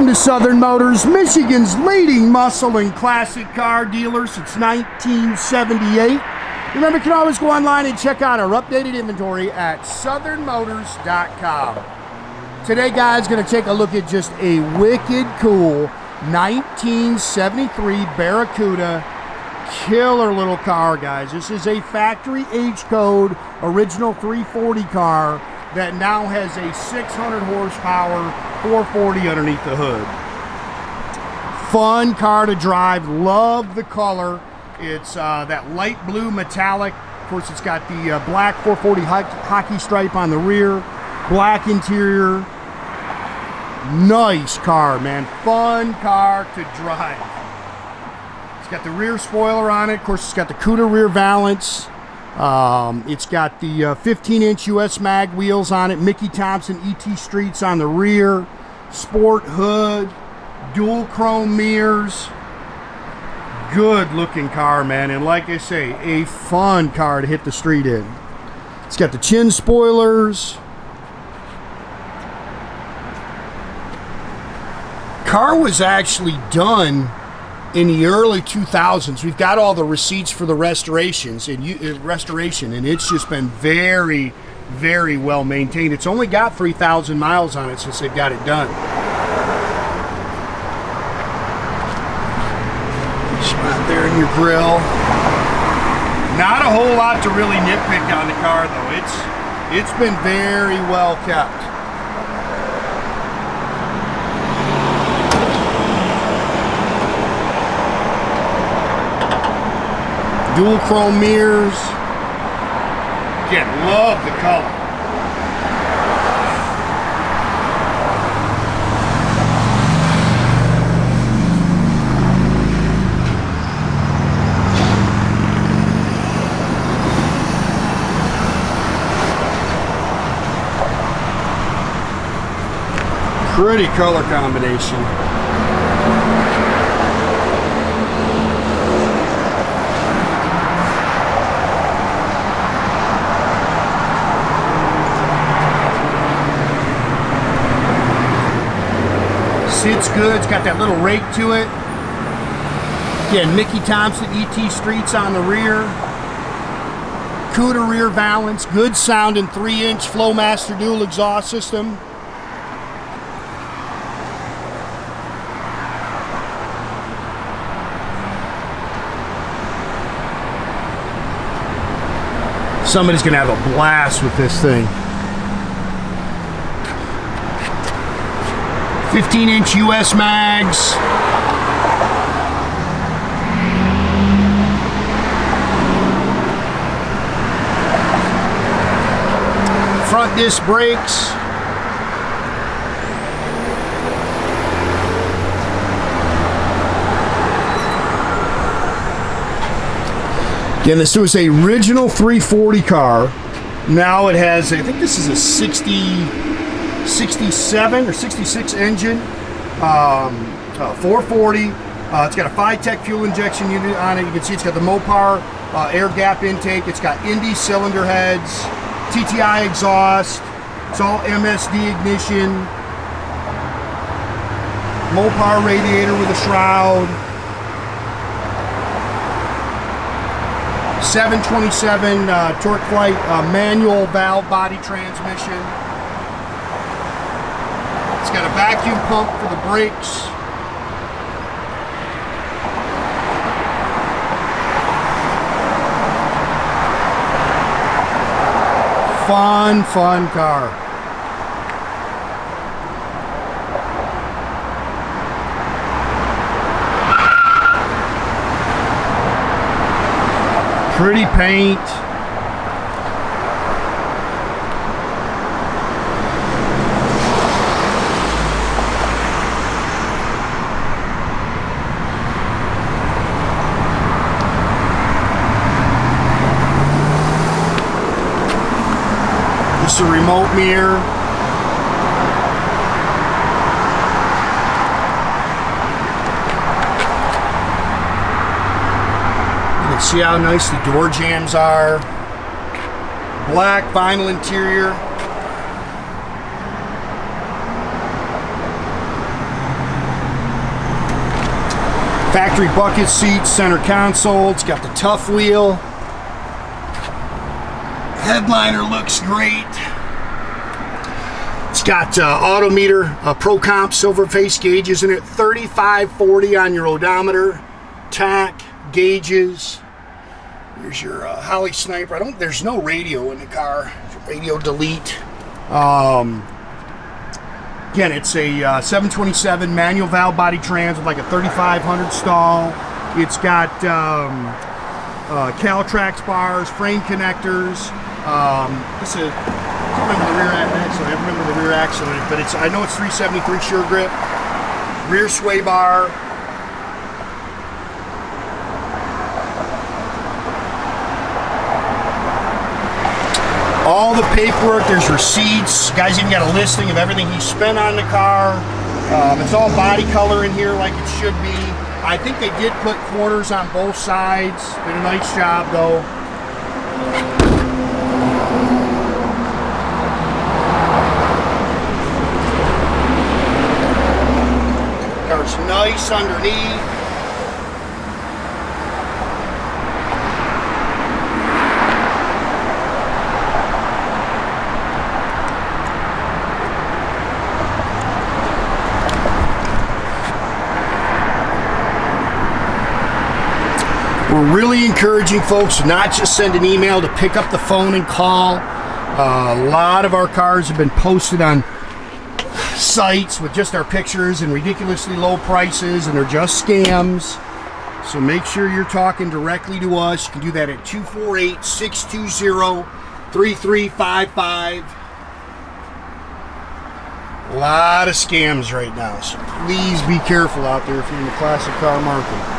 to Southern Motors, Michigan's leading muscle and classic car dealer since 1978. Remember, you can always go online and check out our updated inventory at southernmotors.com. Today, guys, going to take a look at just a wicked cool 1973 Barracuda. Killer little car, guys. This is a factory H-code original 340 car that now has a 600 horsepower 440 underneath the hood. Fun car to drive. Love the color. It's that light blue metallic. Of course, it's got the black 440 hockey stripe on the rear, black interior. Nice car, man. Fun car to drive. It's got the rear spoiler on it. Of course, it's got the Cuda rear valence. It's got the 15-inch US mag wheels on it. Michey Thompson ET Streets on the rear. Sport hood. Dual chrome mirrors. Good looking car, man. And like I say, a fun car to hit the street in. It's got the chin spoilers. Car was actually done in the early 2000s. We've got all the receipts for the restorations and it's just been very, very well maintained. It's only got 3,000 miles on it since they've got it done. Spot there in your grill. Not a whole lot to really nitpick on the car, though. It's been very well kept. Dual chrome mirrors. Again, love the color. Pretty color combination. It's good. It's got that little rake to it. Again, Michey Thompson ET Streets on the rear. Cuda rear valence. Good sounding 3-inch Flowmaster dual exhaust system. Somebody's gonna have a blast with this thing. 15-inch US mags. Front disc brakes. Again, this was a original 340 car. Now it has, I think this is a 67 or 66 engine, 440. It's got a FiTech fuel injection unit on it. You can see it's got the Mopar air gap intake. It's got Indy cylinder heads, TTI exhaust. It's all MSD ignition. Mopar radiator with a shroud. 727 torque flight manual valve body transmission. It's got a vacuum pump for the brakes. Fun car. Pretty paint. Just a remote mirror. See how nice the door jambs are. Black vinyl interior. Factory bucket seats, center console. It's got the Tuff wheel. Headliner looks great. It's got Autometer Pro Comp silver face gauges in it. 3540 on your odometer. Tack, gauges. Here's your Holley Sniper. There's no radio in the car. Radio delete. Again, it's a 727 manual valve body trans with like a 3500 stall. It's got Caltracs bars, frame connectors. This is, I don't remember the rear axle. I remember the rear axle, but I know it's 373 sure grip. Rear sway bar. All the paperwork, there's receipts. Guy's even got a listing of everything he spent on the car. It's all body color in here like it should be. I think they did put corners on both sides. Did a nice job though. Car's nice underneath. We're really encouraging folks to not just send an email, to pick up the phone and call. A lot of our cars have been posted on sites with just our pictures and ridiculously low prices, and they're just scams. So make sure you're talking directly to us. You can do that at 248-620-3355. A lot of scams right now, so please be careful out there if you're in the classic car market.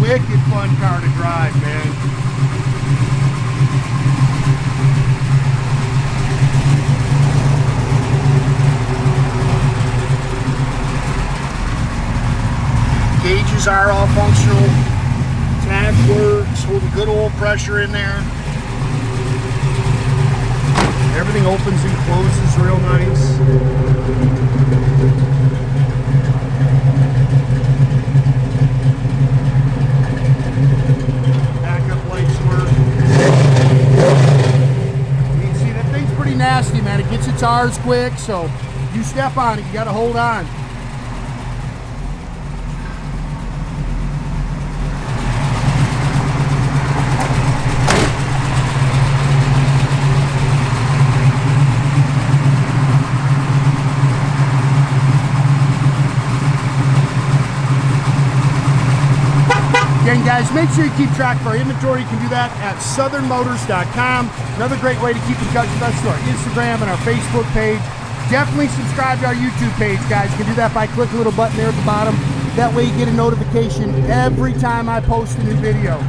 Wicked fun car to drive, man. Gauges are all functional. Tag works, holding good oil pressure in there. Everything opens and closes real nice. Nasty, man. It gets its R's quick, so you step on it, you got to hold on. Again, guys, make sure you keep track of our inventory. You can do that at southernmotors.com. Another great way to keep in touch with us is our Instagram and our Facebook page. Definitely subscribe to our YouTube page, guys. You can do that by clicking the little button there at the bottom. That way you get a notification every time I post a new video.